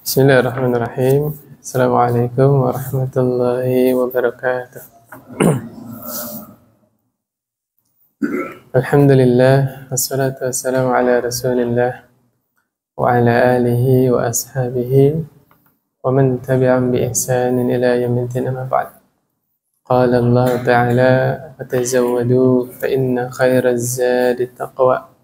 Bismillahirrahmanirrahim. Assalamualaikum warahmatullahi wabarakatuh. Alhamdulillah, wassalatu wassalamu ala rasulillah wa ala alihi wa ashabihi wa man tabi'an bi ihsanin ila yaumiddin, amma ba'd. Qala Allah ta'ala wa tazawwadu fa inna khairaz zadi taqwa.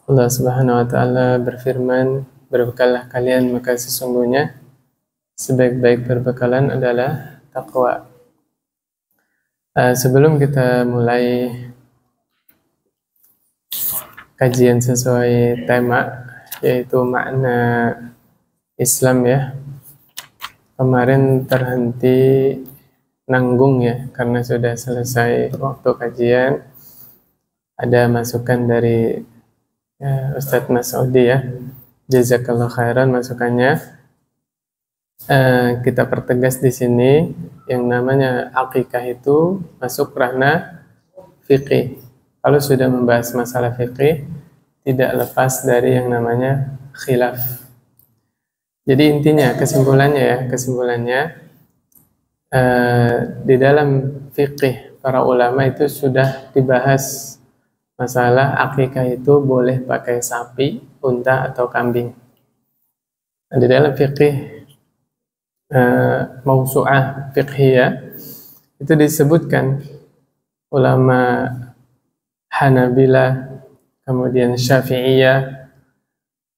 Allah Subhanahu wa ta'ala berfirman, berbekallah kalian, maka sesungguhnya sebaik-baik perbekalan adalah takwa. Sebelum kita mulai kajian sesuai tema, yaitu makna Islam ya, kemarin terhenti nanggung ya, karena sudah selesai waktu kajian. Ada masukan dari Ustadz Mas'udi ya, jazakallah khairan masukannya. Kita pertegas di sini yang namanya akikah itu masuk ranah fikih. Kalau sudah membahas masalah fikih, tidak lepas dari yang namanya khilaf. Jadi intinya, kesimpulannya di dalam fikih para ulama itu sudah dibahas masalah akikah itu boleh pakai sapi, unta atau kambing. Di dalam fikih mausu'ah fiqhiyah itu disebutkan ulama Hanabilah, kemudian Syafi'iyah,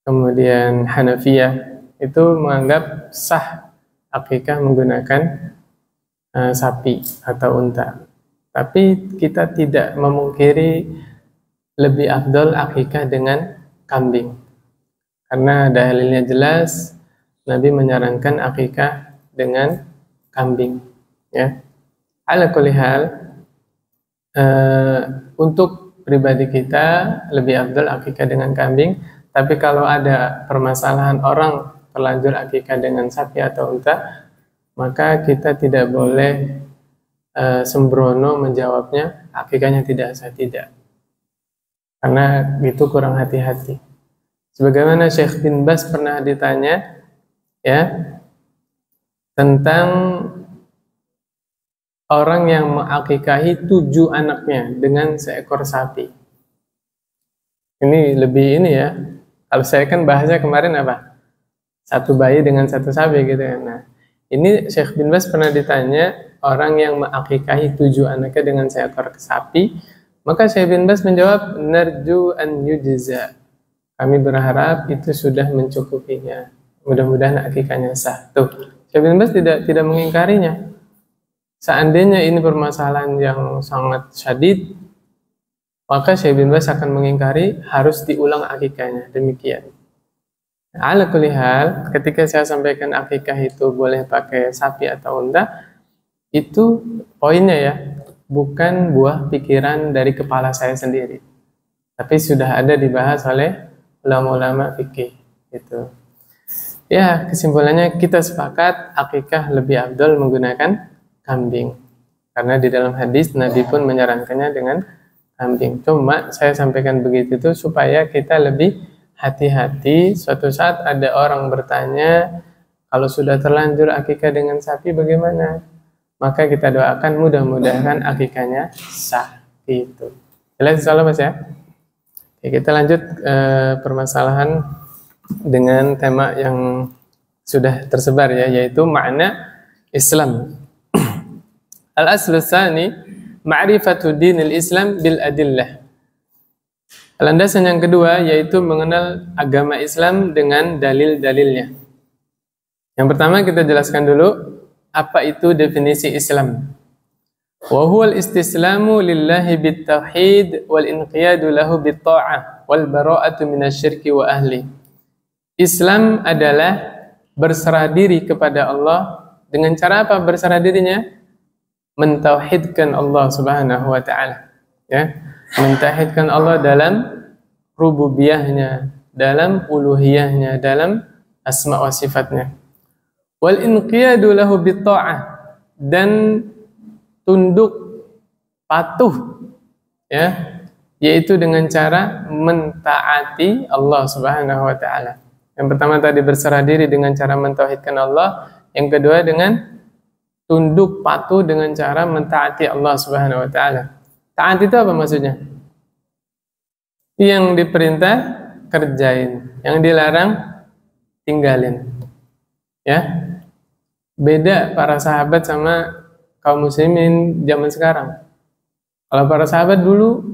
kemudian Hanafiyah itu menganggap sah akikah menggunakan sapi atau unta. Tapi kita tidak memungkiri lebih afdol akikah dengan kambing, karena dalilnya jelas. Nabi menyarankan akikah dengan kambing ya. Ala kulli hal, untuk pribadi kita lebih afdal akikah dengan kambing. Tapi kalau ada permasalahan orang terlanjur akikah dengan sapi atau unta, maka kita tidak boleh sembrono menjawabnya akikahnya tidak sah, tidak, karena itu kurang hati-hati. Sebagaimana Syekh bin Bas pernah ditanya ya tentang orang yang mengakikahi 7 anaknya dengan seekor sapi. Ini lebih ini ya. Kalau saya kan bahasnya kemarin apa? 1 bayi dengan 1 sapi gitu ya. Nah, ini Syekh bin Bas pernah ditanya orang yang mengakikahi 7 anaknya dengan seekor sapi, maka Syekh bin Bas menjawab, narju an yujza. Kami berharap itu sudah mencukupinya. Mudah-mudahan akikahnya sah. Tuh, Syekh bin Bas tidak mengingkarinya. Seandainya ini permasalahan yang sangat syadid, maka Syekh bin Bas akan mengingkari harus diulang akikahnya. Demikian. Ala kulli hal, ketika saya sampaikan akikah itu boleh pakai sapi atau unta, itu poinnya ya, bukan buah pikiran dari kepala saya sendiri, tapi sudah ada dibahas oleh ulama-ulama fikih gitu. Ya, kesimpulannya kita sepakat akikah lebih afdal menggunakan kambing, karena di dalam hadis Nabi pun menyarankannya dengan kambing. Cuma saya sampaikan begitu itu supaya kita lebih hati-hati. Suatu saat ada orang bertanya, kalau sudah terlanjur akikah dengan sapi bagaimana? Maka kita doakan mudah-mudahan akikahnya sah gitu. Jelas insyaallah Mas ya? Oke, kita lanjut permasalahan dengan tema yang sudah tersebar ya, yaitu makna Islam. Al-aslu tsani ma'rifatu dinil Islam bil adillah. Landasan yang kedua yaitu mengenal agama Islam dengan dalil-dalilnya. Yang pertama kita jelaskan dulu apa itu definisi Islam. Wa huwal istislamu lillahi bit tauhid wal inqiyadu lahu bit ta'ah wal bara'atu minasyirki wa ahli. Islam adalah berserah diri kepada Allah. Dengan cara apa berserah dirinya? Mentauhidkan Allah Subhanahu wa ta'ala ya. Mentauhidkan Allah dalam rububiyahnya, dalam uluhiyahnya, dalam asma wa sifatnya. Wal inqiyadu lahu bit ta'ah, dan tunduk patuh ya, yaitu dengan cara mentaati Allah Subhanahu wa ta'ala. Yang pertama tadi berserah diri dengan cara mentauhidkan Allah, yang kedua dengan tunduk patuh dengan cara mentaati Allah Subhanahu wa taala. Taat itu apa maksudnya? Yang diperintah kerjain, yang dilarang tinggalin. Ya. Beda para sahabat sama kaum muslimin zaman sekarang. Kalau para sahabat dulu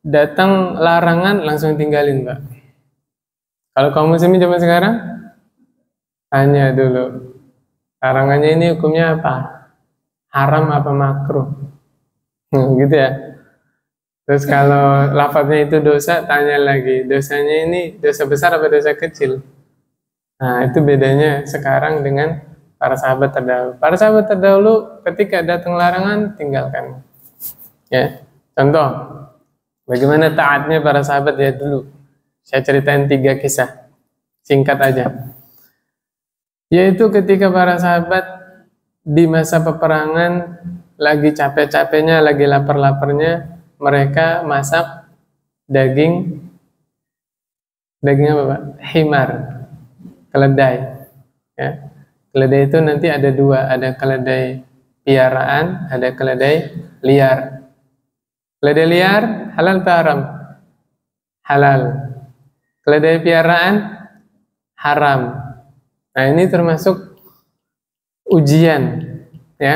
datang larangan langsung tinggalin, Pak. Kalau kaum muslimin zaman sekarang tanya dulu. Larangannya ini hukumnya apa? Haram apa makruh? Gitu ya. Terus kalau lafadznya itu dosa, tanya lagi, dosanya ini dosa besar apa dosa kecil? Nah, itu bedanya sekarang dengan para sahabat terdahulu. Para sahabat terdahulu ketika datang larangan, tinggalkan. Ya, contoh, bagaimana taatnya para sahabat ya dulu. Saya ceritain 3 kisah, singkat aja. Yaitu ketika para sahabat di masa peperangan, lagi capek-capeknya, lagi lapar-laparnya, mereka masak daging apa Pak? Himar, keledai. Ya. Keledai itu nanti ada 2, ada keledai piaraan, ada keledai liar. Keledai liar halal atau haram? Halal. Keledai piaraan haram. Nah, ini termasuk ujian, ya.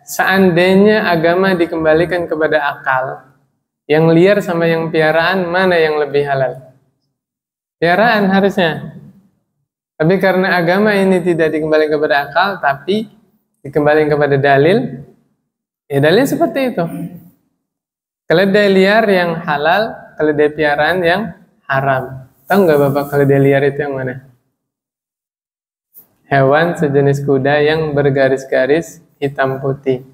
Seandainya agama dikembalikan kepada akal, yang liar sama yang piaraan, mana yang lebih halal? Piaraan harusnya. Tapi karena agama ini tidak dikembalikan kepada akal, tapi dikembalikan kepada dalil, ya dalil seperti itu. Keledai liar yang halal, keledai piaraan yang haram. Tahu nggak Bapak keledai liar itu yang mana? Hewan sejenis kuda yang bergaris-garis hitam putih.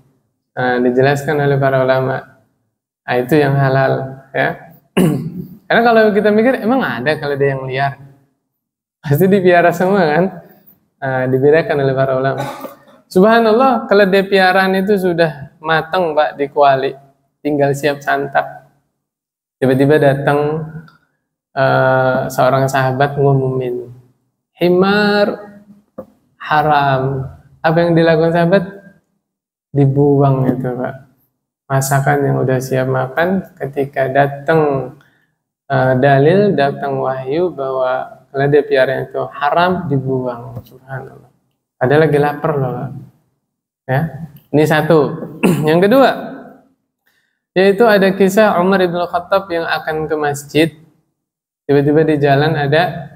Nah, dijelaskan oleh para ulama. Nah, itu yang halal, ya. Karena kalau kita mikir, emang ada keledai yang liar? Pasti dipiara semua kan? Nah, dibedakan oleh para ulama. Subhanallah, keledai piaraan itu sudah matang Pak di kuali, tinggal siap santap. Tiba-tiba datang seorang sahabat ngumumin, himar haram. Apa yang dilakukan sahabat? Dibuang itu Pak. Masakan yang udah siap makan, ketika datang dalil, datang wahyu bahwa keledai piaraan itu haram, dibuang. Subhanallah. Padahal lagi lapar loh Pak. Ya, ini satu. Yang kedua, yaitu ada kisah Umar ibn Khattab yang akan ke masjid. Tiba-tiba di jalan ada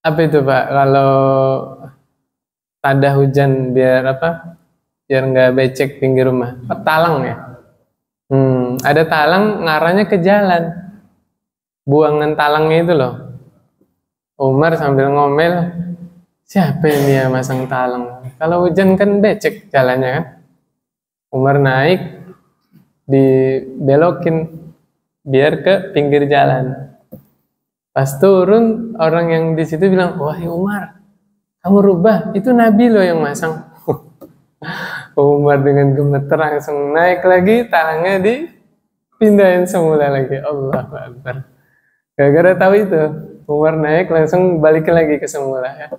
apa itu Pak? Kalau pada hujan biar apa? Biar nggak becek pinggir rumah. Talang ya. Ada talang ngarahnya ke jalan. Buangan talangnya itu loh. Umar sambil ngomel, siapa ini ya masang talang? Kalau hujan kan becek jalannya kan. Umar naik, dibelokin biar ke pinggir jalan. Pas turun, orang yang di situ bilang, wahai Umar, kamu rubah, itu Nabi loh yang masang. Umar dengan gemeter langsung naik lagi, talangnya dipindahin semula lagi. Allahu Akbar. Gara-gara tahu itu, Umar naik langsung balik lagi ke semula ya.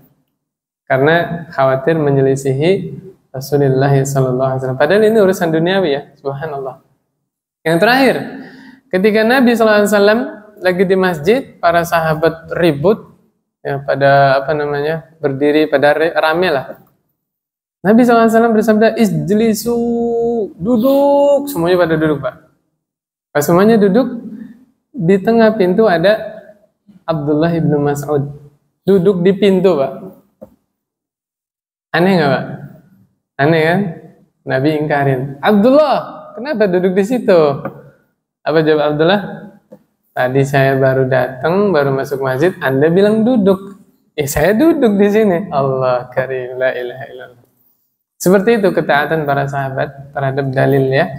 Karena khawatir menyelisihi Rasulullah SAW. Padahal ini urusan duniawi ya, subhanallah. Yang terakhir, ketika Nabi SAW lagi di masjid, para sahabat ribut, ya pada berdiri pada rame lah. Nabi SAW bersabda, isjlisu, duduk, semuanya pada duduk Pak. Pas semuanya duduk, di tengah pintu ada Abdullah ibn Mas'ud, duduk di pintu Pak. Aneh nggak Pak? Aneh kan? Nabi ingkarin, Abdullah, kenapa duduk di situ? Apa jawab Abdullah? Tadi saya baru datang, baru masuk masjid, Anda bilang duduk. Saya duduk di sini. Allah karim, la ilaha illallah. Seperti itu ketaatan para sahabat terhadap dalil ya.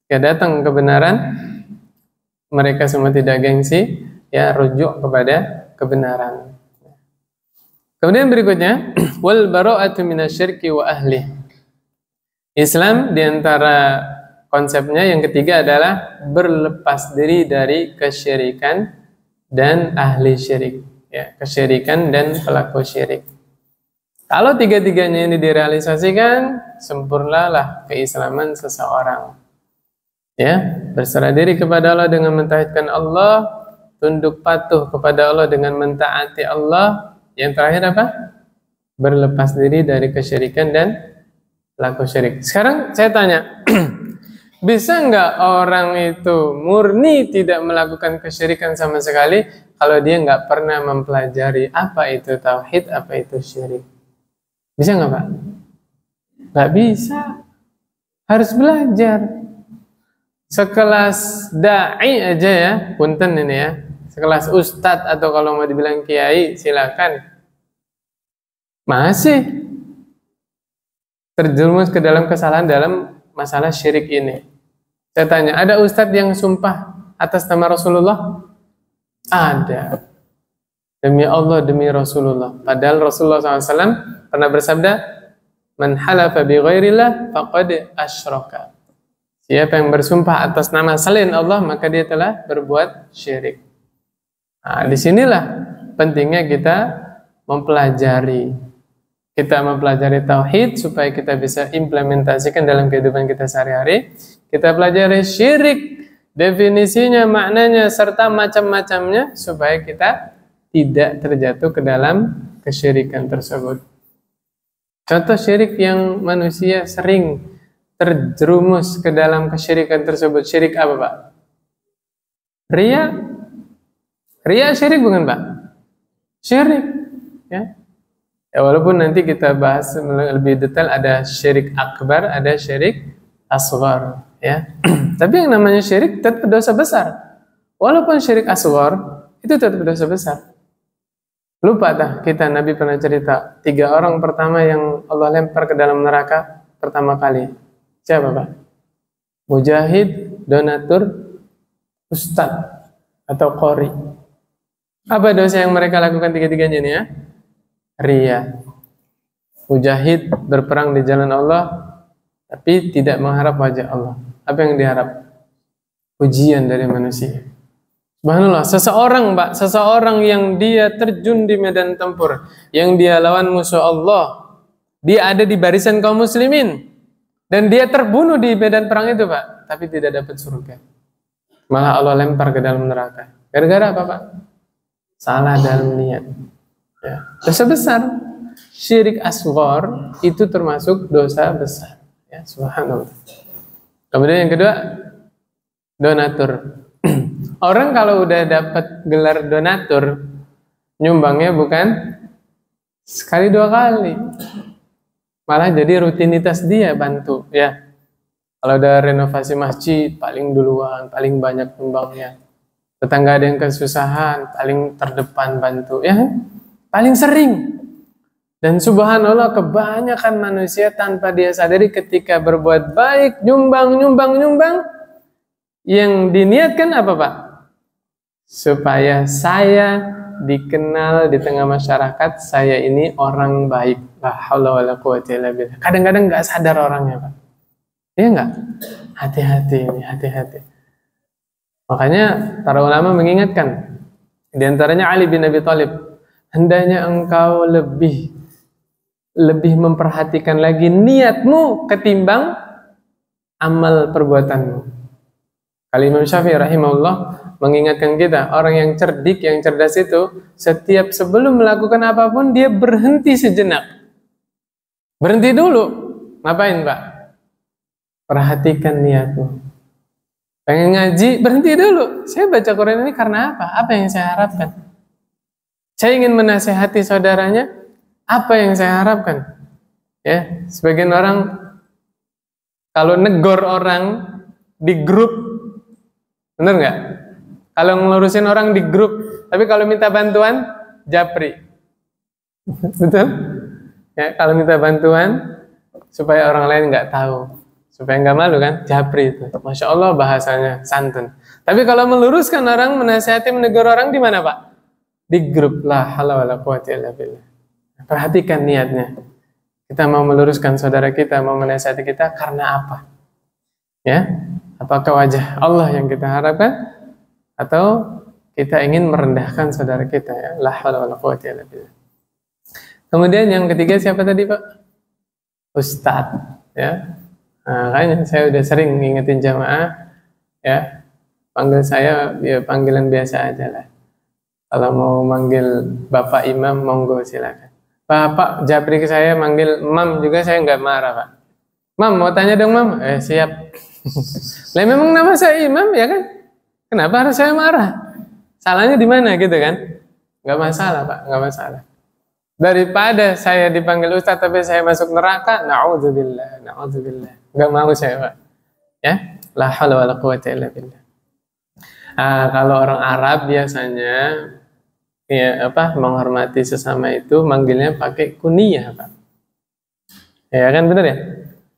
Ketika datang kebenaran, mereka semua tidak gengsi, ya rujuk kepada kebenaran. Kemudian berikutnya, wal bara'atu minasyirki wa ahli. Islam diantara konsepnya yang ketiga adalah berlepas diri dari kesyirikan dan ahli syirik. ya, kesyirikan dan pelaku syirik. Kalau tiga-tiganya ini direalisasikan, sempurnalah keislaman seseorang. Ya, berserah diri kepada Allah dengan mentauhidkan Allah, tunduk patuh kepada Allah dengan mentaati Allah. Yang terakhir apa? Berlepas diri dari kesyirikan dan pelaku syirik. Sekarang saya tanya, bisa nggak orang itu murni tidak melakukan kesyirikan sama sekali kalau dia nggak pernah mempelajari apa itu tauhid, apa itu syirik? Bisa nggak, Pak? Nggak bisa. Harus belajar. Sekelas da'i aja ya, punten ini ya. Sekelas ustadz atau kalau mau dibilang kiai, silakan. Masih terjerumus ke dalam kesalahan dalam masalah syirik ini. Saya tanya, ada ustadz yang sumpah atas nama Rasulullah? Ada. Demi Allah, demi Rasulullah. Padahal Rasulullah SAW pernah bersabda, "Man halafa bi ghairillah faqad asyraka." Siapa yang bersumpah atas nama selain Allah, maka dia telah berbuat syirik. Nah, disinilah pentingnya kita mempelajari. Kita mempelajari tauhid supaya kita bisa implementasikan dalam kehidupan kita sehari-hari. Kita pelajari syirik, definisinya, maknanya, serta macam-macamnya supaya kita tidak terjatuh ke dalam kesyirikan tersebut. Contoh syirik yang manusia sering terjerumus ke dalam kesyirikan tersebut. Syirik apa, Pak? Ria. Ria syirik bukan, Pak? Syirik. Ya. Ya, walaupun nanti kita bahas lebih detail, ada syirik akbar, ada syirik asghar, ya. Tapi yang namanya syirik tetap dosa besar. Walaupun syirik asghar itu tetap dosa besar. Lupa dah kita, Nabi pernah cerita 3 orang pertama yang Allah lempar ke dalam neraka pertama kali. Siapa, Pak? Mujahid, donatur, ustadz atau qori. Apa dosa yang mereka lakukan tiga-tiganya ini ya? Ria. Mujahid berperang di jalan Allah tapi tidak mengharap wajah Allah. Apa yang diharap? Pujian dari manusia. Subhanallah, seseorang yang dia terjun di medan tempur, yang dia lawan musuh Allah, dia ada di barisan kaum muslimin, dan dia terbunuh di medan perang itu, Pak, tapi tidak dapat surga. Malah Allah lempar ke dalam neraka. Gara-gara apa, Pak? Salah dalam niat. Ya. Dosa besar. Syirik asghar itu termasuk dosa besar. Ya, subhanallah. Kemudian yang kedua, donatur. Orang kalau udah dapat gelar donatur, nyumbangnya bukan sekali 2 kali, malah jadi rutinitas dia bantu. Ya, kalau ada renovasi masjid, paling duluan, paling banyak nyumbangnya. Tetangga ada yang kesusahan, paling terdepan bantu. Ya, paling sering. Dan subhanallah, kebanyakan manusia tanpa dia sadari ketika berbuat baik, nyumbang, yang diniatkan apa, Pak? Supaya saya dikenal di tengah masyarakat, saya ini orang baik. La haula wala quwwata illa billah. Kadang-kadang nggak sadar orangnya, Pak. Iya nggak? Hati-hati ini, hati-hati. Makanya para ulama mengingatkan, di antaranya Ali bin Abi Thalib, hendaknya engkau lebih memperhatikan lagi niatmu ketimbang amal perbuatanmu. Kalau Imam Syafi'i rahimahullah mengingatkan kita, orang yang cerdik, yang cerdas itu setiap sebelum melakukan apapun dia berhenti sejenak. Berhenti dulu. Ngapain, Pak? Perhatikan niatmu. Pengen ngaji, berhenti dulu. Saya baca Quran ini karena apa? Apa yang saya harapkan? Saya ingin menasehati saudaranya, apa yang saya harapkan? Ya, sebagian orang kalau negor orang di grup, bener nggak? Kalau ngelurusin orang di grup, tapi kalau minta bantuan, japri. Betul? Ya, kalau minta bantuan supaya orang lain nggak tahu, supaya nggak malu kan, japri itu. Masya Allah bahasanya santun. Tapi kalau meluruskan orang, menasihati, menegur orang di mana, Pak? Di grup. La haula wala quwwata illa billah. Perhatikan niatnya. Kita mau meluruskan saudara kita, mau menasihati kita karena apa? Ya, apakah wajah Allah yang kita harapkan, atau kita ingin merendahkan saudara kita ya. La haula wala quwwata illa billah. Kemudian yang ketiga siapa tadi Pak? Ustadz ya. Nah, kayaknya saya udah sering ngingetin jamaah ya, panggil saya ya panggilan biasa aja lah. Kalau mau manggil Bapak Imam monggo silakan. Bapak Jabri ke saya manggil Mam juga saya nggak marah Pak. Mam mau tanya dong Mam? Siap. Lah memang nama saya Imam ya kan? Kenapa harus saya marah? Salahnya di mana gitu kan? Nggak masalah Pak, nggak masalah. Daripada saya dipanggil Ustadz tapi saya masuk neraka, na'udzubillah, na'udzubillah. Nggak mau saya Pak. Ya, la haula wala quwwata illa billah. Kalau orang Arab biasanya ya menghormati sesama itu manggilnya pakai kunyah Pak. Ya kan benar ya?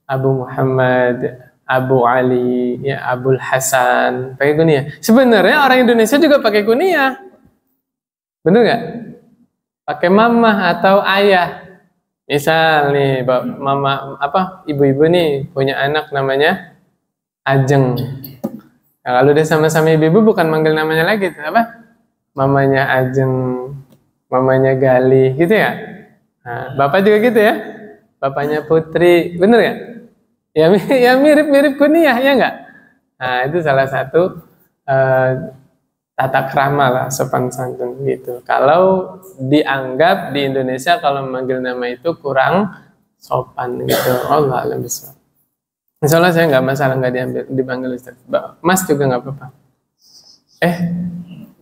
Abu Muhammad, Abu Ali, ya Abul Hasan, pakai kunyah. Sebenarnya orang Indonesia juga pakai kunyah. Benar nggak? Pakai mama atau ayah. Misal nih, mama ibu-ibu nih punya anak namanya Ajeng. Nah, kalau udah sama-sama ibu-ibu bukan manggil namanya lagi, mamanya Ajeng, mamanya Gali, gitu ya. Nah, bapak juga gitu ya, bapaknya Putri, bener ya? Ya mirip-mirip kunyah ya enggak? Nah itu salah satu tata krama lah, sopan santun gitu. Kalau dianggap di Indonesia kalau memanggil nama itu kurang sopan gitu. Allah alam bismillah. Insya Allah saya nggak masalah nggak dipanggil Ustaz. Mas juga nggak apa-apa.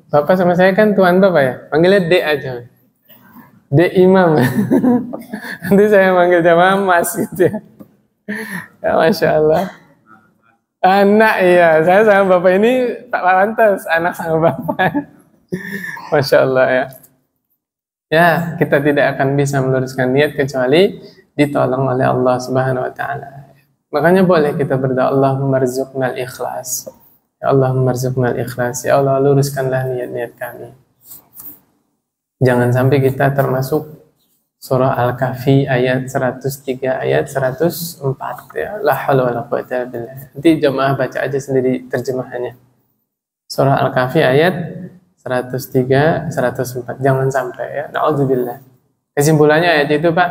Bapak sama saya kan tuan bapak ya, panggilnya D aja. D Imam. Nanti saya manggil jamaah Mas gitu ya. Ya Masya Allah. Anak iya, saya sama bapak ini tak pantas anak sama bapak. Masya Allah ya. Ya kita tidak akan bisa meluruskan niat kecuali ditolong oleh Allah Subhanahu Wa Taala. Makanya boleh kita berdoa Allahumma rzuqnal ikhlas. Ya Allahumma rzuqnal ikhlas. Ya Allah luruskanlah niat-niat kami. Jangan sampai kita termasuk surah Al-Kahfi ayat 103 ayat 104 ya. La haula wala quwwata illa billah. Nanti jemaah baca aja sendiri terjemahannya. Surah Al-Kahfi ayat 103 104. Jangan sampai ya. Na'udzubillah. Kesimpulannya ayat itu Pak,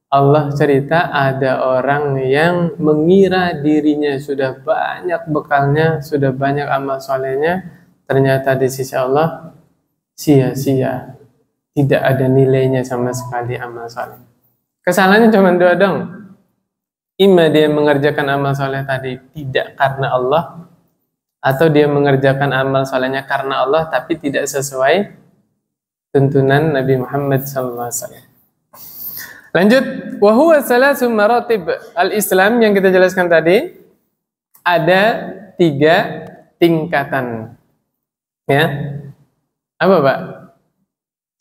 Allah cerita ada orang yang mengira dirinya sudah banyak bekalnya, sudah banyak amal solehnya, ternyata di sisi Allah sia-sia, tidak ada nilainya sama sekali amal soleh. Kesalahannya cuma dua dong. Ima dia mengerjakan amal soleh tadi tidak karena Allah, atau dia mengerjakan amal solehnya karena Allah tapi tidak sesuai tuntunan Nabi Muhammad SAW. Lanjut, wa huwa salasu maratib al-Islam yang kita jelaskan tadi, ada 3 tingkatan. Ya. Apa, Pak?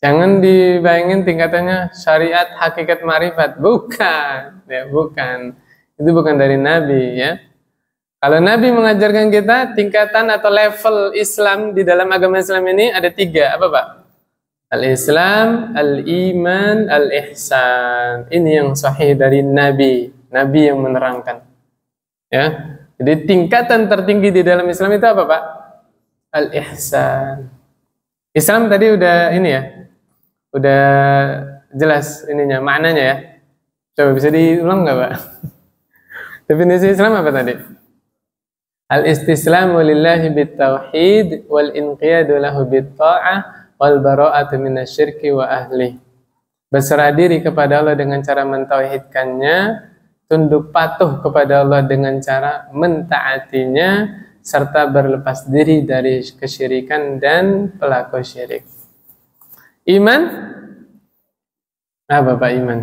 Jangan dibayangin tingkatannya syariat, hakikat, ma'rifat. Bukan, ya, bukan. Itu bukan dari Nabi, ya. Kalau Nabi mengajarkan kita tingkatan atau level Islam di dalam agama Islam ini ada 3, apa, Pak? Al-Islam, al-Iman, al-Ihsan. Ini yang sahih dari Nabi. Nabi yang menerangkan. Ya. Jadi tingkatan tertinggi di dalam Islam itu apa, Pak? Al-Ihsan. Islam tadi udah ini ya. Udah jelas ininya, maknanya ya. Coba bisa diulang nggak, Pak? Definisi Islam apa tadi? Al-istislamu lillahi bit-tauhid wal inqiyadu lahu bit-ta'ah wal bara'atu minasyirki wa ahli. Berserah diri kepada Allah dengan cara mentauhidkannya, tunduk patuh kepada Allah dengan cara mentaatinya, serta berlepas diri dari kesyirikan dan pelaku syirik. Iman? Apa Pak iman?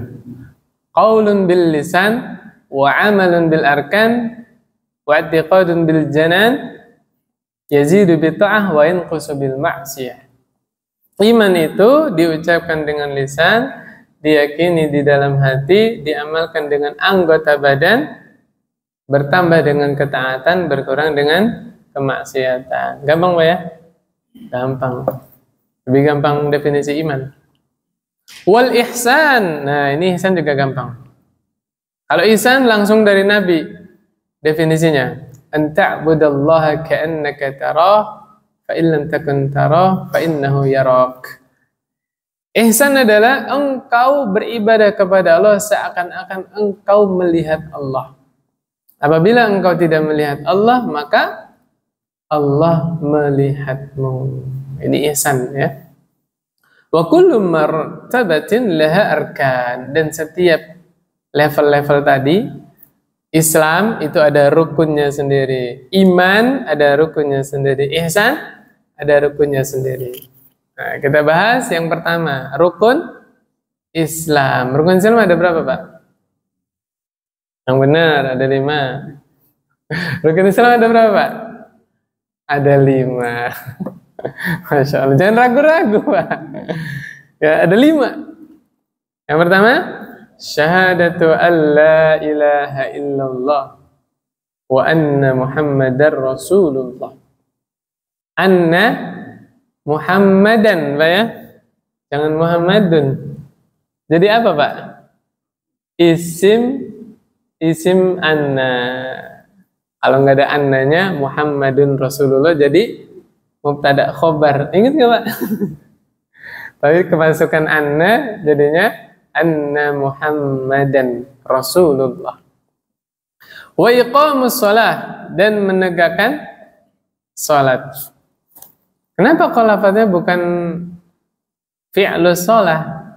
Qaulun bil lisan wa amalun bil arkan wa i'tiqadun bil janan yazidu bi ta'ah wa yanqusu bil ma'siyah. Iman itu diucapkan dengan lisan, diyakini di dalam hati, diamalkan dengan anggota badan, bertambah dengan ketaatan, berkurang dengan kemaksiatan. Gampang Pak ya? Gampang. Lebih gampang definisi iman. Wal ihsan. Nah ini ihsan juga gampang. Kalau ihsan langsung dari Nabi definisinya. An ta'budallaha ka'annaka tarah fa in lam takun tarah fa innahu yarak. Ihsan adalah engkau beribadah kepada Allah seakan-akan engkau melihat Allah. Apabila engkau tidak melihat Allah, maka Allah melihatmu. Ini ihsan ya. Wa kullu martabatin laha arkan, dan setiap level-level tadi, Islam itu ada rukunnya sendiri, iman ada rukunnya sendiri, ihsan ada rukunnya sendiri. Nah, kita bahas yang pertama, rukun Islam. Rukun Islam ada berapa, Pak? Yang benar, ada 5. Rukun Islam ada berapa, Pak? Ada 5. Masya Allah, jangan ragu-ragu, Pak. Ya, ada 5. Yang pertama, syahadatu an la ilaha illallah wa anna Muhammadar Rasulullah. Anna Muhammadan, Pak ya. Jangan Muhammadun. Jadi apa, Pak? Isim anna. Kalau nggak ada annanya, Muhammadun Rasulullah jadi mubtada khobar. Ingat nggak, Pak? Tapi kemasukan anna jadinya anna Muhammadan Rasulullah. Wa iqamus shalah, dan menegakkan salat. Kenapa kalau lafadznya bukan fi'lus shalah,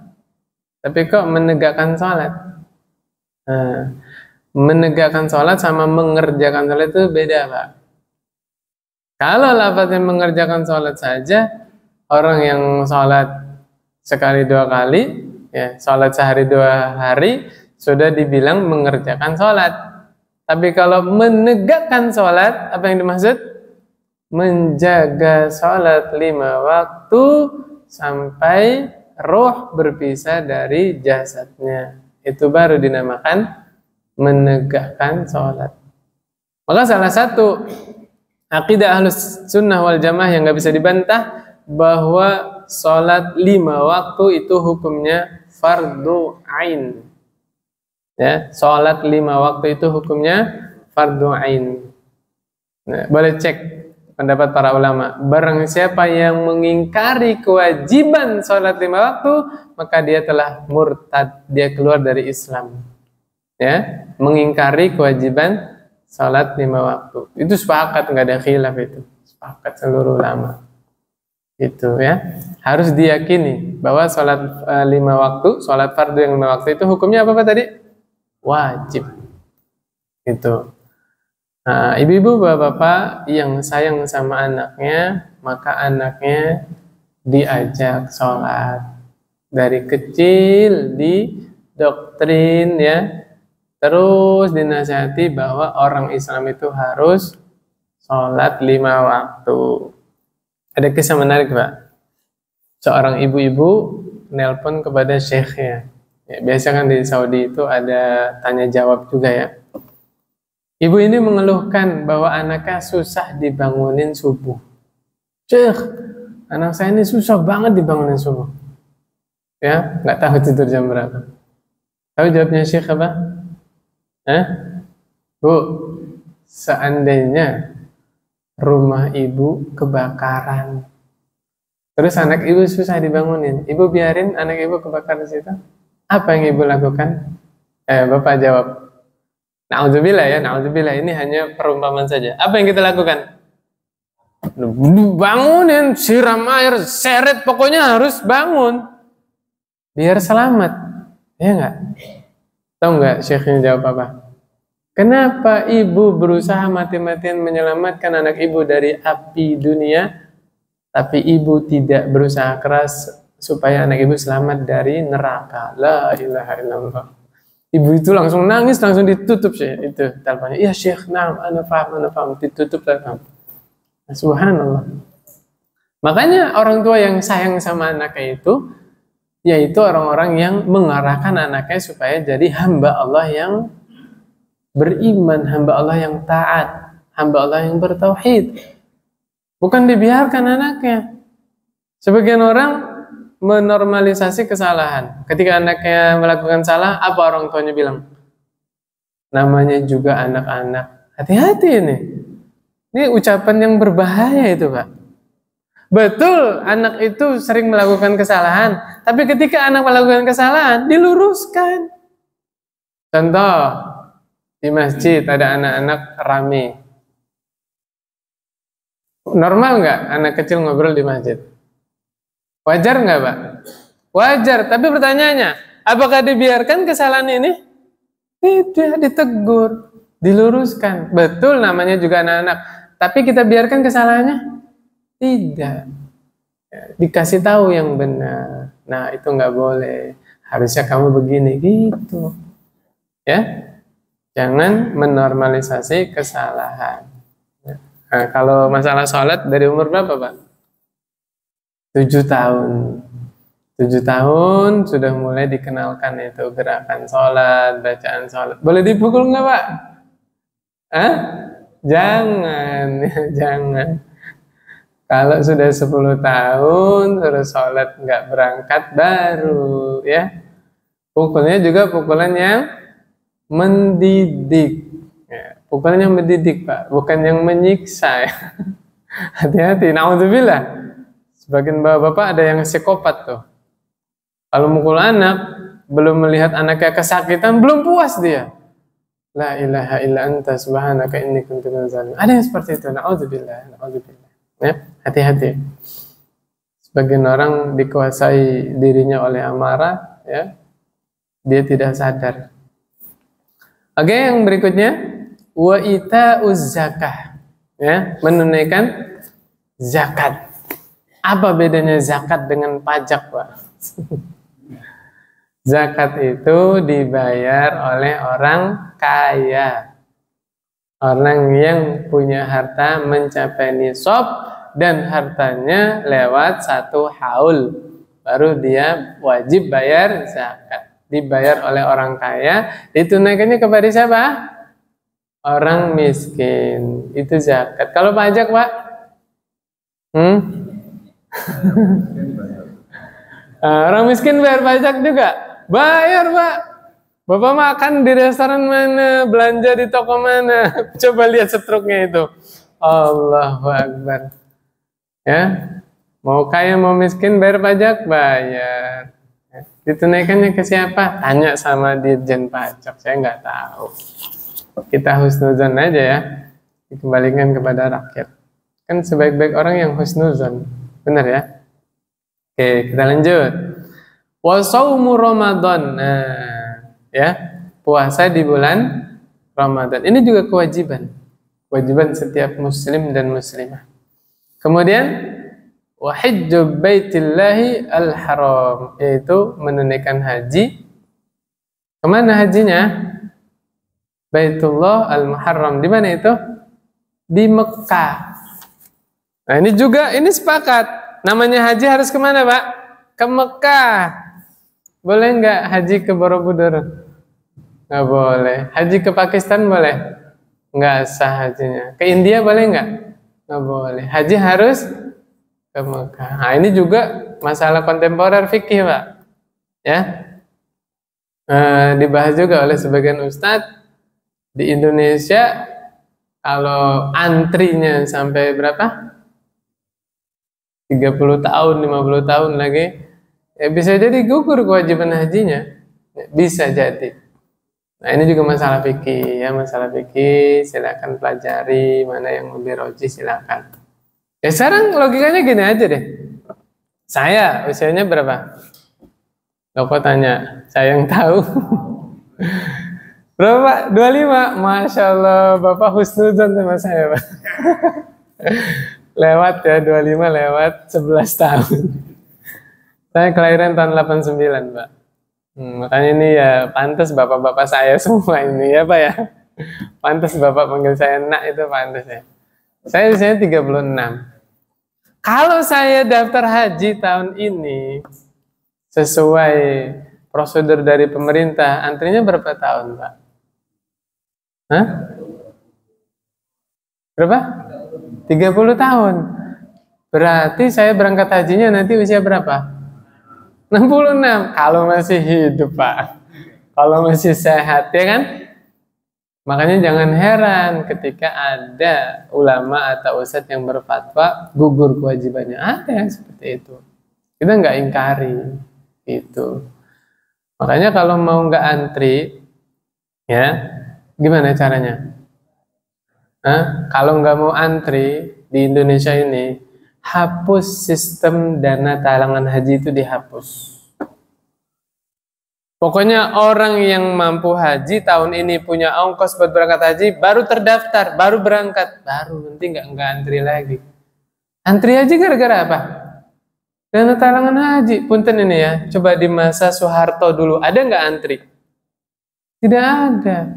tapi kok menegakkan salat? Nah, menegakkan salat sama mengerjakan salat itu beda, Pak. Kalau lafadznya mengerjakan salat saja, orang yang salat sekali 2 kali, ya, salat sehari 2 hari sudah dibilang mengerjakan salat. Tapi kalau menegakkan salat, apa yang dimaksud? Menjaga salat 5 waktu sampai roh berpisah dari jasadnya. Itu baru dinamakan menegakkan salat. Maka salah satu akidah Ahlus Sunnah wal Jamaah yang nggak bisa dibantah bahwa salat 5 waktu itu hukumnya fardu ain. Ya, salat 5 waktu itu hukumnya fardu ain. Nah, boleh cek pendapat para ulama. Barang siapa yang mengingkari kewajiban salat 5 waktu, maka dia telah murtad, dia keluar dari Islam. Ya, mengingkari kewajiban salat 5 waktu. Itu sepakat, nggak ada khilaf itu. Sepakat seluruh ulama. Itu ya. Harus diyakini bahwa salat 5 waktu, salat fardu yang 5 waktu itu hukumnya apa, Pak, tadi? Wajib. Itu. Nah, ibu-ibu, bapak-bapak yang sayang sama anaknya, maka anaknya diajak sholat. Dari kecil didoktrin ya, terus dinasihati bahwa orang Islam itu harus sholat 5 waktu. Ada kisah menarik, Pak. Seorang ibu-ibu nelpon kepada syekhnya. Ya, biasa kan di Saudi itu ada tanya jawab juga ya. Ibu ini mengeluhkan bahwa anaknya susah dibangunin subuh. Syekh, anak saya ini susah banget dibangunin subuh. Ya, nggak tahu tidur jam berapa. Tahu jawabnya Syekh apa? Bu, seandainya rumah ibu kebakaran, terus anak ibu susah dibangunin, ibu biarin anak ibu kebakaran di situ? Apa yang ibu lakukan? Bapak jawab, na'udzubillah ya, na'udzubillah, ini hanya perumpamaan saja. Apa yang kita lakukan? Bangunin, siram air, seret, pokoknya harus bangun. Biar selamat. Ya enggak? Tahu enggak syekhnya jawab apa? Kenapa ibu berusaha mati-matian menyelamatkan anak ibu dari api dunia, tapi ibu tidak berusaha keras supaya anak ibu selamat dari neraka? La ilaha illallah. Ibu itu langsung nangis, langsung ditutup sih itu teleponnya. Iya Syekh, nah, ana paham, ditutup telepon. Nah, subhanallah. Makanya orang tua yang sayang sama anaknya itu, yaitu orang-orang yang mengarahkan anaknya supaya jadi hamba Allah yang beriman, hamba Allah yang taat, hamba Allah yang bertauhid. Bukan dibiarkan anaknya. Sebagian orang menormalisasi kesalahan. Ketika anaknya melakukan salah, apa orang tuanya bilang? Namanya juga anak-anak. Hati-hati ini. Ini ucapan yang berbahaya itu, Pak. Betul, anak itu sering melakukan kesalahan, tapi ketika anak melakukan kesalahan, diluruskan. Contoh, di masjid ada anak-anak rame. Normal nggak anak kecil ngobrol di masjid? Wajar nggak, Pak? Wajar, tapi pertanyaannya, apakah dibiarkan kesalahan ini? Tidak, ditegur, diluruskan. Betul, namanya juga anak-anak, tapi kita biarkan kesalahannya? Tidak. Ya, dikasih tahu yang benar. Nah, itu nggak boleh. Harusnya kamu begini, gitu. Ya, jangan menormalisasi kesalahan. Nah, kalau masalah sholat dari umur berapa, Pak? 7 tahun. 7 tahun sudah mulai dikenalkan itu gerakan sholat, bacaan sholat. Boleh dipukul nggak, Pak? Hah? Jangan, jangan. Kalau sudah 10 tahun terus sholat nggak berangkat baru, ya. Pukulnya juga pukulan yang mendidik. Ya, pukulan yang mendidik, Pak, bukan yang menyiksa. Ya. Hati-hati, naudzubillah. Sebagian bapak-bapak ada yang psikopat tuh. Kalau mukul anak, belum melihat anaknya kesakitan, belum puas dia. La ilaha illa anta subhanaka inni kuntu minaz zalimin. Ada yang seperti itu. Naudzubillah, naudzubillah. Ya, hati-hati. Sebagian orang dikuasai dirinya oleh amarah, ya. Dia tidak sadar. Oke, yang berikutnya, wa ita'uz zakah. Ya, menunaikan zakat. Apa bedanya zakat dengan pajak, Pak? Zakat itu dibayar oleh orang kaya. Orang yang punya harta mencapai nisab dan hartanya lewat 1 haul. Baru dia wajib bayar zakat. Dibayar oleh orang kaya, ditunaikannya kepada siapa? Orang miskin. Itu zakat. Kalau pajak, Pak? Orang miskin bayar pajak juga? Bayar, Pak. Bapak makan di restoran mana, belanja di toko mana? Coba lihat struknya itu. Allahu Akbar. Ya, mau kaya mau miskin bayar pajak, bayar. Ditunaikannya ke siapa? Tanya sama Dirjen Pajak. Saya nggak tahu. Kita husnuzon aja ya. Dikembalikan kepada rakyat. Kan sebaik-baik orang yang husnuzon. Benar ya? Oke, kita lanjut. Wa shaumu Ramadan. Nah, ya, puasa di bulan Ramadan. Ini juga kewajiban. Kewajiban setiap muslim dan muslimah. Kemudian wa hajju baitillahi al-haram, yaitu menunaikan haji. Kemana hajinya? Baitullah al-Muharram. Di mana itu? Di Mekah. Nah, ini juga, ini sepakat. Namanya haji harus kemana, Pak? Ke Mekah. Boleh nggak haji ke Borobudur? Nggak boleh. Haji ke Pakistan boleh? Nggak sah hajinya. Ke India boleh nggak? Nggak boleh. Haji harus ke Mekah. Nah, ini juga masalah kontemporer fikih, Pak. Ya, dibahas juga oleh sebagian ustadz. Di Indonesia, kalau antrinya sampai berapa? 30 tahun, 50 tahun lagi, ya bisa jadi gugur kewajiban hajinya. Bisa jadi. Nah, ini juga masalah fikih ya, masalah fikih. Silakan pelajari mana yang lebih roji, silakan. Ya sekarang logikanya gini aja deh. Saya usianya berapa? Bapak tanya, saya yang tahu. Berapa? 25. Masya Allah, Bapak husnuzon sama saya, Pak. Lewat ya, 25 lewat 11 tahun. Saya kelahiran tahun 89, Pak. Makanya ini ya pantas bapak-bapak saya semua ini ya, Pak ya. Pantas Bapak panggil saya nak, itu pantas ya. Saya usianya 36. Kalau saya daftar haji tahun ini sesuai prosedur dari pemerintah, antrinya berapa tahun, Pak? Hah? Berapa? 30 tahun. Berarti saya berangkat hajinya nanti usia berapa? 66. Kalau masih hidup, Pak. Kalau masih sehat, ya kan? Makanya jangan heran ketika ada ulama atau ustadz yang berfatwa gugur kewajibannya. Ada yang seperti itu. Kita nggak ingkari itu. Makanya kalau mau nggak antri, ya gimana caranya? Kalau nggak mau antri di Indonesia ini, hapus sistem dana talangan haji itu dihapus. Pokoknya orang yang mampu haji tahun ini punya ongkos buat berangkat haji, baru terdaftar, baru berangkat, baru nanti nggak antri lagi. Antri haji gara-gara apa? Dana talangan haji. Punten ini ya, coba di masa Soeharto dulu ada nggak antri? Tidak ada.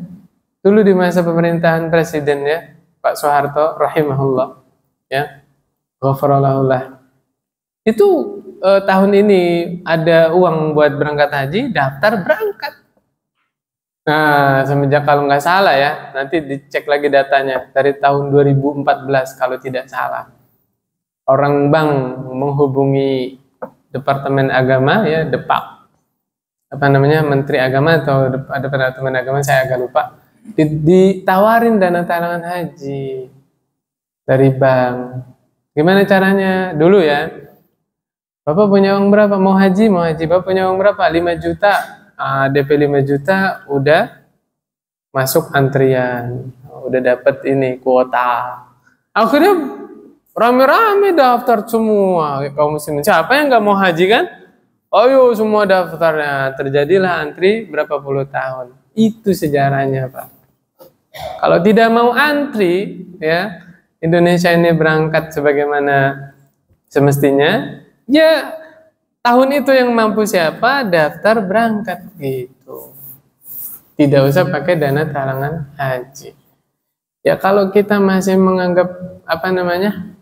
Dulu di masa pemerintahan presiden ya, Pak Soeharto rahimahullah, ya, ghafarallahullah. Itu tahun ini ada uang buat berangkat haji, daftar berangkat. Nah, semenjak kalau nggak salah ya, nanti dicek lagi datanya dari tahun 2014 kalau tidak salah. Orang bank menghubungi Departemen Agama ya, Depak, apa namanya, Menteri Agama atau Departemen Agama, saya agak lupa. Ditawarin dana talangan haji dari bank. Gimana caranya? Dulu ya, Bapak punya uang berapa? Mau haji? Bapak punya uang berapa? 5 juta. DP 5 juta, udah masuk antrian. Udah dapat ini, kuota. Akhirnya rame-rame daftar semua kaum muslimin. Siapa yang nggak mau haji kan? Ayo semua daftarnya. Terjadilah antri berapa puluh tahun. Itu sejarahnya, Pak. Kalau tidak mau antri, ya, Indonesia ini berangkat sebagaimana semestinya, ya tahun itu yang mampu siapa, daftar berangkat gitu. Tidak usah pakai dana talangan haji. Ya kalau kita masih menganggap apa namanya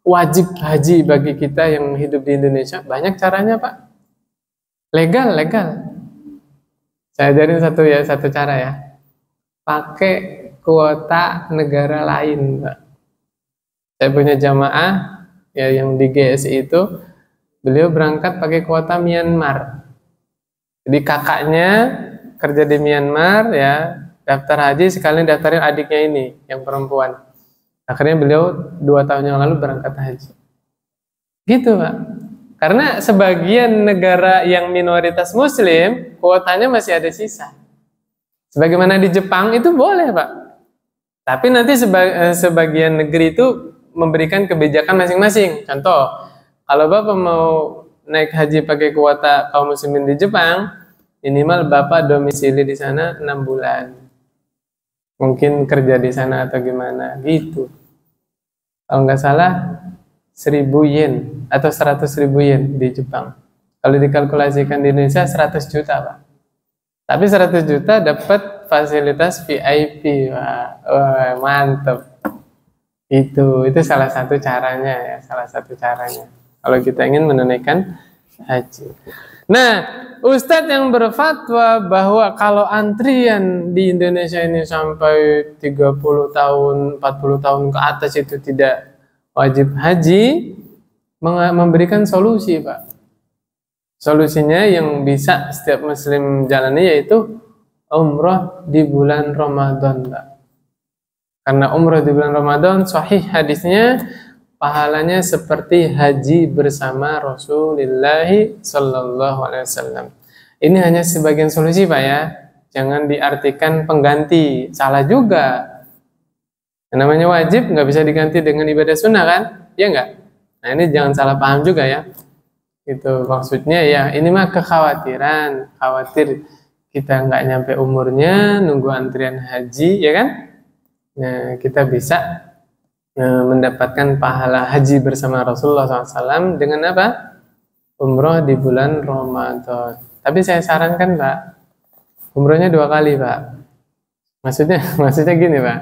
wajib haji bagi kita yang hidup di Indonesia, banyak caranya, Pak. Legal. Saya ajarin satu cara ya. Pakai kuota negara lain, Pak. Saya punya jamaah ya yang di GSI itu, beliau berangkat pakai kuota Myanmar. Jadi kakaknya kerja di Myanmar ya, daftar haji sekalian daftarin adiknya ini yang perempuan. Akhirnya beliau 2 tahun yang lalu berangkat haji. Gitu, Pak. Karena sebagian negara yang minoritas muslim, kuotanya masih ada sisa. Sebagaimana di Jepang itu boleh, Pak. Tapi nanti sebagian negeri itu memberikan kebijakan masing-masing. Contoh, kalau Bapak mau naik haji pakai kuota kaum muslimin di Jepang, minimal Bapak domisili di sana 6 bulan. Mungkin kerja di sana atau gimana, gitu. Kalau nggak salah 1.000 yen atau 100.000 yen di Jepang. Kalau dikalkulasikan di Indonesia 100 juta, Pak. Tapi 100 juta dapat fasilitas VIP. Wah, mantep. Itu salah satu caranya ya, kalau kita ingin menunaikan haji. Nah, Ustadz yang berfatwa bahwa kalau antrian di Indonesia ini sampai 30 tahun, 40 tahun ke atas itu tidak wajib haji, memberikan solusi, Pak. Solusinya yang bisa setiap muslim jalani yaitu umrah di bulan Ramadan, Pak. Karena umrah di bulan Ramadan sahih hadisnya, pahalanya seperti haji bersama Rasulullah Sallallahu Alaihi Wasallam. Ini hanya sebagian solusi, Pak ya. Jangan diartikan pengganti, salah juga. Yang namanya wajib nggak bisa diganti dengan ibadah sunnah kan? Ya nggak? Nah ini jangan salah paham juga ya. Itu maksudnya ya, ini mah kekhawatiran, khawatir kita nggak nyampe umurnya, nunggu antrian haji, ya kan? Nah kita bisa mendapatkan pahala haji bersama Rasulullah SAW dengan apa? Umroh di bulan Ramadan. Tapi saya sarankan, Pak, umrohnya 2 kali, Pak. Maksudnya gini, Pak.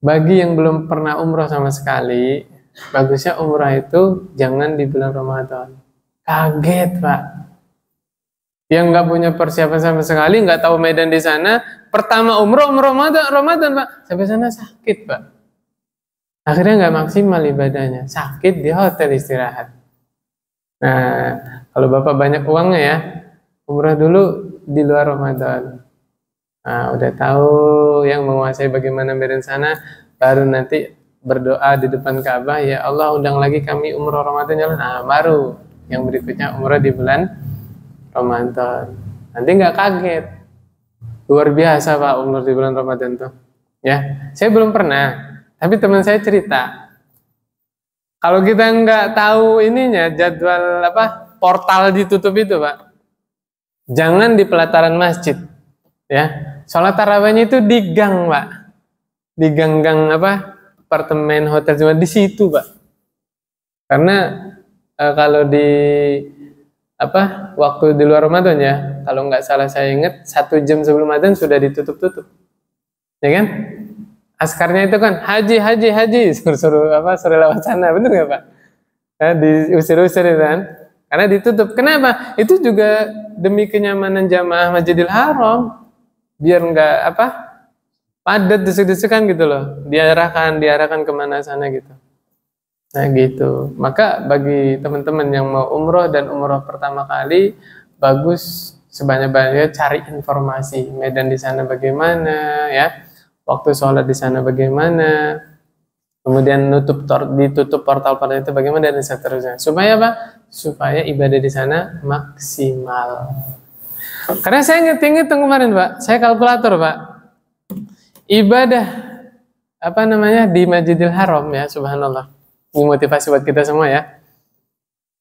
Bagi yang belum pernah umroh sama sekali, bagusnya umroh itu jangan di bulan Ramadan. Kaget, Pak. Yang nggak punya persiapan sama sekali, nggak tahu medan di sana, pertama umroh Ramadan, Pak. Sampai sana sakit, Pak. Akhirnya nggak maksimal ibadahnya, sakit di hotel istirahat. Nah, kalau Bapak banyak uangnya ya, umrah dulu di luar Ramadan. Nah, udah tahu yang menguasai bagaimana berencana, baru nanti berdoa di depan Ka'bah, ya Allah undang lagi kami umroh Ramadan ya Allah. Nah, baru yang berikutnya umroh di bulan Ramadan. Nanti nggak kaget. Luar biasa Pak umroh di bulan Ramadan tuh. Ya, saya belum pernah, tapi teman saya cerita. Kalau kita nggak tahu ininya, jadwal apa portal ditutup itu Pak, jangan di pelataran masjid. Ya, sholat tarawihnya itu di gang Pak, di gang-gang apa apartemen hotel cuma di situ Pak. Karena kalau di apa waktu di luar Ramadan ya, kalau nggak salah saya ingat 1 jam sebelum Ramadan sudah ditutup-tutup, ya kan? Askarnya itu kan haji haji haji suruh apa suruh lewat sana, bener nggak Pak? Nah, diusir-usir itu kan? Karena ditutup. Kenapa? Itu juga demi kenyamanan jamaah Masjidil Haram, biar nggak apa padat desuk-desukan gitu loh, diarahkan kemana sana gitu. Nah gitu. Maka bagi teman-teman yang mau umroh dan umroh pertama kali, bagus sebanyak-banyaknya cari informasi medan di sana bagaimana ya, waktu sholat di sana bagaimana, kemudian ditutup portal-portal itu bagaimana dan seterusnya. Supaya apa? Supaya ibadah di sana maksimal. Karena saya ingat kemarin Pak, saya kalkulator Pak, ibadah apa namanya di Masjidil Haram ya, subhanallah. Ini motivasi buat kita semua ya.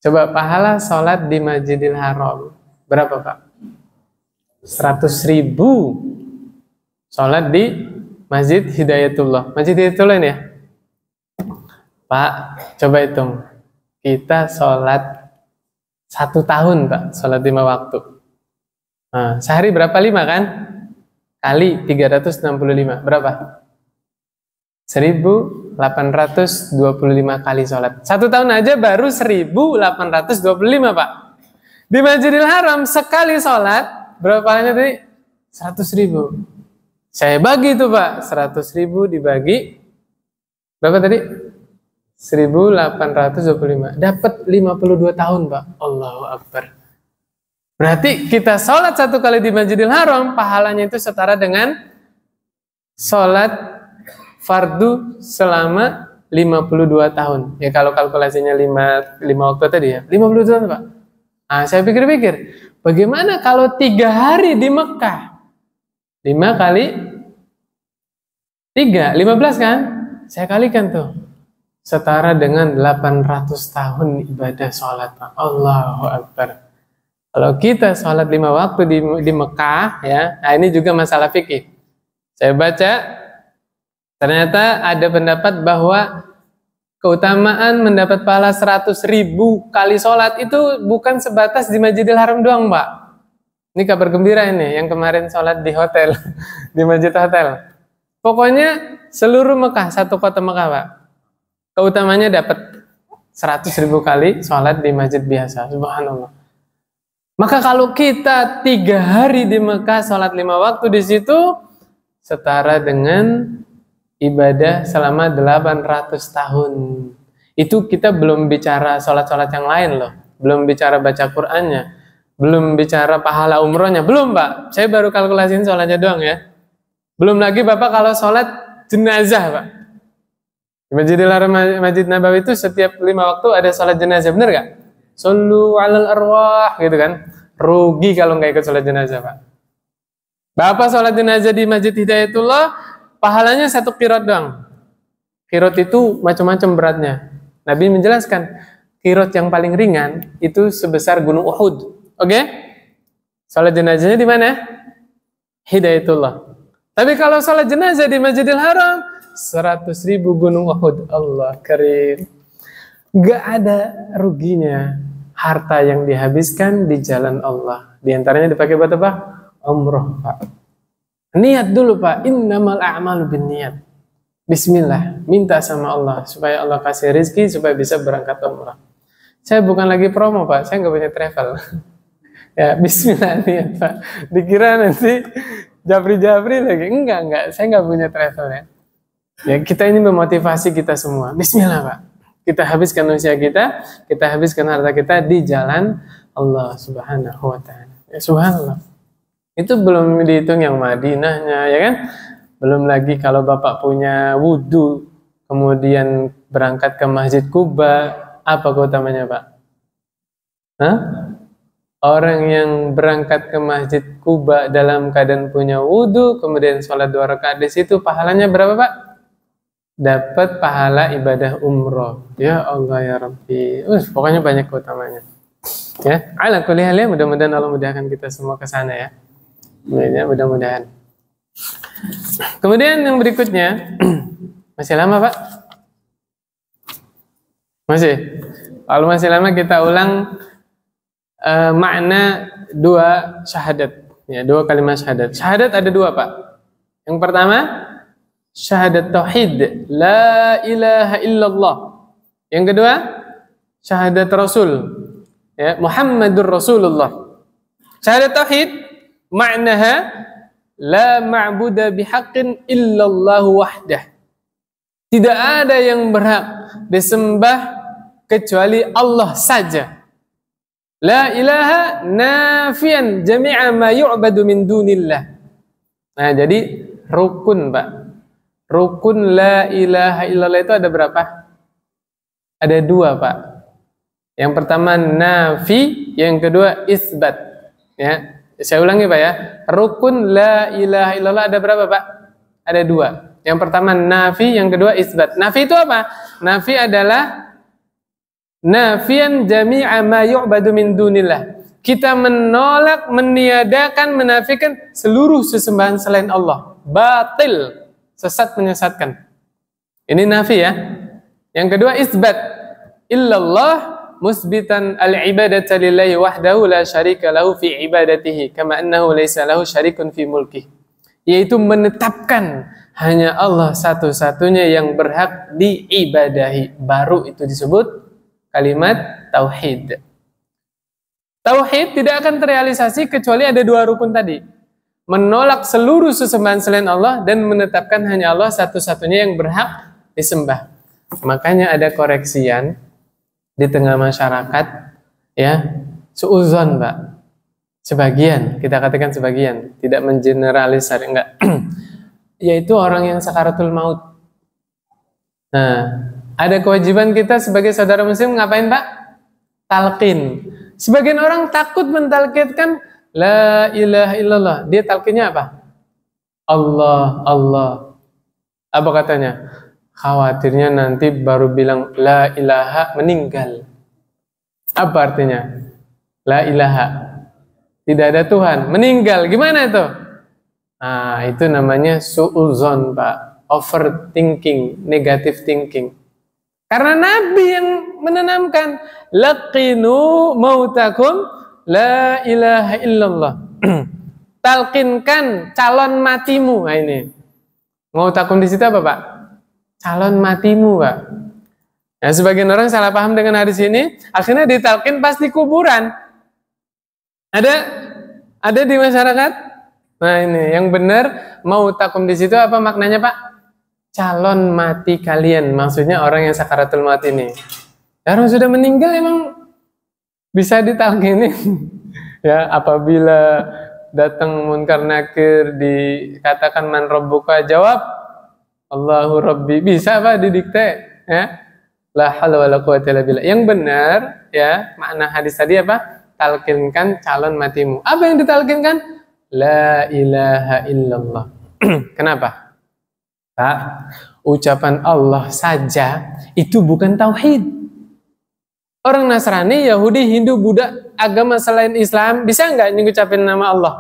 Coba pahala sholat di Masjidil Haram berapa Pak? 100.000 sholat di Masjid Hidayatullah. Masjid Hidayatullah ini ya Pak, coba hitung. Kita sholat 1 tahun Pak, sholat 5 waktu. Nah, sehari berapa 5 kan? Kali 365 berapa? 1825 kali sholat. 1 tahun aja baru 1825 Pak. Di Masjidil Haram sekali sholat berapa pahalanya tadi? 100.000. Saya bagi itu Pak, 100.000 dibagi berapa tadi? 1825. Dapat 52 tahun Pak. Allahu Akbar. Berarti kita sholat 1 kali di Masjidil Haram, pahalanya itu setara dengan sholat fardu selama 52 tahun. Ya kalau kalkulasinya 5 waktu tadi ya, 52 tahun Pak. Nah, saya pikir-pikir, bagaimana kalau 3 hari di Mekah? 5 kali 3, 15 kan? Saya kalikan tuh. Setara dengan 800 tahun ibadah sholat Pak. Allahu Akbar. Kalau kita sholat 5 waktu di Mekah, ya, nah ini juga masalah fikih. Saya baca, ternyata ada pendapat bahwa keutamaan mendapat pahala 100.000 kali sholat itu bukan sebatas di Masjidil Haram doang, Pak. Ini kabar gembira ini, yang kemarin sholat di hotel, di masjid hotel. Pokoknya seluruh Mekah, 1 kota Mekah, Pak. Keutamanya dapat 100.000 kali sholat di masjid biasa, subhanallah. Maka kalau kita 3 hari di Mekah sholat 5 waktu di situ setara dengan ibadah selama 800 tahun. Itu kita belum bicara sholat-sholat yang lain loh, belum bicara baca Qur'annya, belum bicara pahala umrohnya, belum Pak. Saya baru kalkulasiin sholatnya doang ya. Belum lagi Bapak kalau sholat jenazah Pak. Di Masjidil Haram Masjid Nabawi itu setiap 5 waktu ada sholat jenazah, bener gak? Sallu alal arwah gitu kan. Rugi kalau nggak ikut sholat jenazah Pak. Bapak sholat jenazah di Masjid Hidayatullah, pahalanya 1 qirot doang. Qirot itu macam-macam beratnya. Nabi menjelaskan, qirot yang paling ringan itu sebesar gunung Uhud. Oke? Sholat jenazahnya di mana? Hidayatullah. Tapi kalau sholat jenazah di Masjidil Haram, 100.000 gunung Uhud. Allah karim. Gak ada ruginya harta yang dihabiskan di jalan Allah. Di antaranya dipakai buat apa? Umroh Pak. Niat dulu Pak. Innamal a'malu binniyat. Bismillah. Minta sama Allah supaya Allah kasih rezeki supaya bisa berangkat umroh. Saya bukan lagi promo Pak. Saya nggak punya travel. Ya Bismillah niat Pak. Dikira nanti Japri lagi. Enggak. Saya nggak punya travel ya. Ya kita ini memotivasi kita semua. Bismillah Pak. Kita habiskan usia kita habiskan harta kita di jalan Allah Subhanahu wa ta'ala. Ya subhanallah. Itu belum dihitung yang Madinahnya, ya kan? Belum lagi kalau Bapak punya wudhu, kemudian berangkat ke Masjid Kuba, apa keutamanya, Pak? Hah? Orang yang berangkat ke Masjid Kuba dalam keadaan punya wudhu, kemudian sholat 2 rakaat di situ, pahalanya berapa, Pak? Dapat pahala ibadah umroh. Ya Allah ya Rabbi. Pokoknya banyak keutamanya. Ya, ala kulli hal, ya, mudah-mudahan Allah mudahkan kita semua ke sana ya. Ya, mudah-mudahan. Kemudian yang berikutnya, masih lama, Pak? Masih. Kalau masih lama kita ulang makna 2 syahadat, ya, 2 kalimat syahadat. Syahadat ada 2, Pak. Yang pertama, syahadat tauhid, la ilaha illallah. Yang kedua, syahadat rasul, ya, Muhammadur Rasulullah. Syahadat tauhid maknaha la ma'budu bihaqqin illallahu wahdah. Tidak ada yang berhak disembah kecuali Allah saja. La ilaha nafian jami'a ma yu'badu min dunillah. Nah, jadi rukun, Pak. Rukun la ilaha illallah itu ada berapa? Ada 2, Pak. Yang pertama nafi, yang kedua isbat. Ya, saya ulangi, Pak, ya. Rukun la ilaha illallah ada berapa, Pak? Ada 2. Yang pertama nafi, yang kedua isbat. Nafi itu apa? Nafi adalah nafian jami'a ma yu'badu min dunillah. Kita menolak, meniadakan, menafikan seluruh sesembahan selain Allah. Batil, sesat, menyesatkan. Ini nafi, ya. Yang kedua isbat. Illallah musbitan al-ibadata lillahi wahdahu la syarika lahu fi ibadatihi kama annahu laysa lahu syarikun fi mulkihi. Yaitu menetapkan hanya Allah satu-satunya yang berhak diibadahi. Baru itu disebut kalimat tauhid. Tauhid tidak akan terrealisasi kecuali ada 2 rukun tadi. Menolak seluruh sesembahan selain Allah dan menetapkan hanya Allah satu-satunya yang berhak disembah. Makanya ada koreksian di tengah masyarakat, ya, suuzon, Pak. Sebagian, kita katakan sebagian, tidak mengeneralisir, enggak. Yaitu orang yang sakaratul maut. Nah, ada kewajiban kita sebagai saudara muslim ngapain, Pak? Talqin. Sebagian orang takut mentalkinkan la ilaha illallah. Dia talqinnya apa? Allah, Allah. Apa katanya? Khawatirnya nanti baru bilang la ilaha meninggal. Apa artinya? La ilaha, tidak ada Tuhan, meninggal. Gimana itu? Nah, itu namanya su'uzon, Pak. Overthinking, negative thinking. Karena Nabi yang menanamkan laqinu mautakum la ilaha illallah. Talqinkan calon matimu. Nah, ini. Mautakum di situ apa, Pak? Calon matimu, Pak. Nah, sebagian orang salah paham dengan hadis ini, akhirnya ditalqin pas di kuburan. Ada di masyarakat? Nah, ini yang benar, mautakum di situ apa maknanya, Pak? Calon mati kalian, maksudnya orang yang sakaratul maut ini. Orang sudah meninggal emang bisa ditalqinin. Ya, apabila datang munkar nakir dikatakan man rabbuka, jawab Allahu rabbi. Bisa, Pak, didikte, ya. La haula wala quwwata illa billah. Yang benar, ya, makna hadis tadi apa? Talqinkan calon matimu. Apa yang ditalqinkan? La ilaha illallah. Kenapa? Pak, ucapan Allah saja itu bukan tauhid. Orang Nasrani, Yahudi, Hindu, Buddha, agama selain Islam, bisa nggak ngucapin nama Allah?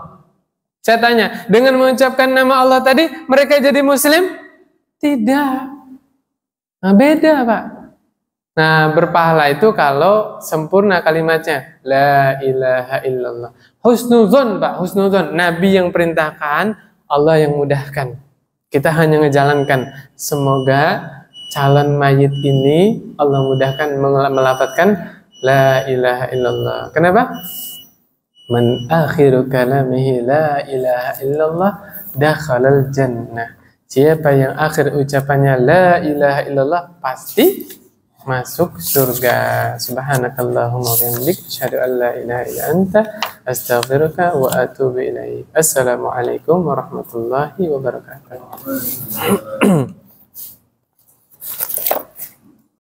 Saya tanya, dengan mengucapkan nama Allah tadi, mereka jadi Muslim? Tidak. Nah, beda, Pak. Nah, berpahala itu kalau sempurna kalimatnya. La ilaha illallah. Husnuzon, Pak, husnuzon. Nabi yang perintahkan, Allah yang mudahkan. Kita hanya ngejalankan. Semoga calon mayit ini Allah mudahkan melafadzkan la ilaha illallah. Kenapa? Man akhiru kalamihi la ilaha illallah dakhalal jannah. Siapa yang akhir ucapannya la ilaha illallah pasti masuk surga. Subhanakallahumma wa bihamdik, asyhadu an la ilaha illa anta, astaghfiruka wa atubu ilaik. Assalamualaikum warahmatullahi wabarakatuh.